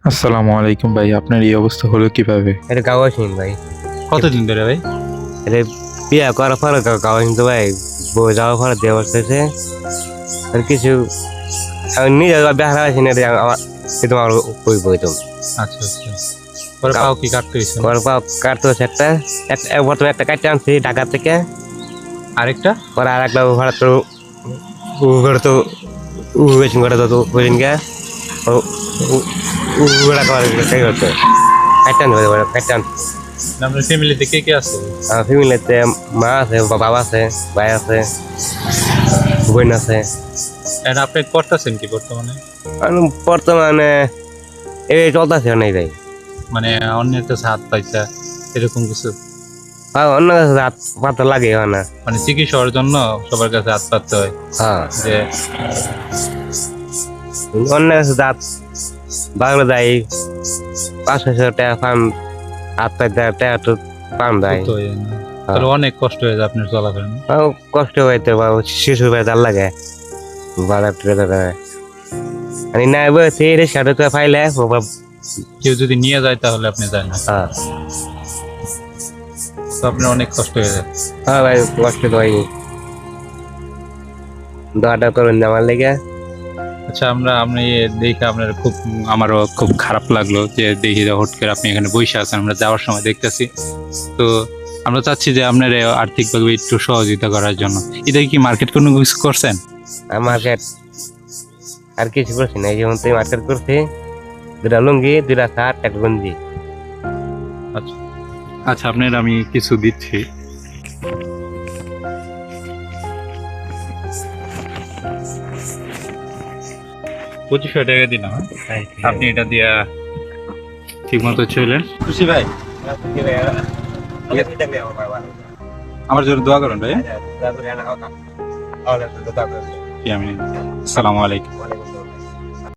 আসসালামু আলাইকুম ভাই, আপনার এই অবস্থা হলো কিভাবে? এটা গাওয়াসিন ভাই। কতদিন ধরে ভাই? এটা বিয়া করার পরে গাওয়াসিন তো ভাই, বউ যাওয়ার পরে দেওয়া বসতেছে আর কিছু আমি নিজে বেহারা আছি না, আমার তোমার ওই বই তুমি আচ্ছা আচ্ছা। পরে পাও কি কাটতে হয়েছে? পরে পাও কাটতে হচ্ছে প্রথমে একটা কাটতে আনছি ঢাকা থেকে, আরেকটা? পরে আর একটা ভাড়া তো ঘরে তো গেছেন ঘরে তো ওই দিনকে উড়া করার করতে কাটতে আনতে কাটতে আনতে। আপনার ফ্যামিলিতে কে কে আছে? আমার ফ্যামিলিতে মা আছে, বাবা আছে, ভাই আছে, বোন আছে। এটা আপনি করতেছেন কি বর্তমানে? আমি বর্তমানে এই চলতেছে অনেক যাই, মানে অন্যের কাছে হাত পাইতা এরকম কিছু? অন্য কাছে হাত পাতা লাগে না। মানে চিকিৎসা হওয়ার জন্য সবার কাছে হাত পাততে হয় হ্যাঁ, যে অন্য কাছে হাত বাংলা যাই 500 টাকা পান, হাত পাইতে টাকা তো পান যায়। করতে হয় না। তাহলে অনেক কষ্ট হয়ে যায় আপনার চলাফেরা। কষ্ট হইতে বা শিশু পাইতে লাগে বাজার টুরে আমি না বলছি রিক্সাটা তো পাইলে কেউ যদি নিয়ে যায় তাহলে আপনি যান না, হ্যাঁ। তো আপনার অনেক কষ্ট হয়ে যায়। হ্যাঁ ভাই, কষ্ট তো হয়নি, দোয়াটা করবেন আমার লেগে। আচ্ছা, আপনি দেখে আপনার আমারও খুব খারাপ লাগলো যে দেখি যে হুট করে আপনি এখানে বসে আছেন, আমরা যাওয়ার সময় দেখতেছি। তো আমরা চাচ্ছি যে আপনার আর্থিকভাবে একটু সহযোগিতা করার জন্য। এটা কি মার্কেট কোনো কিছু করছেন? মার্কেট আর কিছু করছি না, এই যেমন তুই মার্কেট করছি 2টা লুঙ্গি, 2টা শার্ট, একটা গঞ্জি। আচ্ছা আচ্ছা, আপনার আমি কিছু দিচ্ছি। $2500 দিন আমার, আপনি এটা দিয়া ঠিক মতো চলেন। খুশি ভাই? আমার জন্য দোয়া করুন ভাই। আমি আসসালামু আলাইকুম।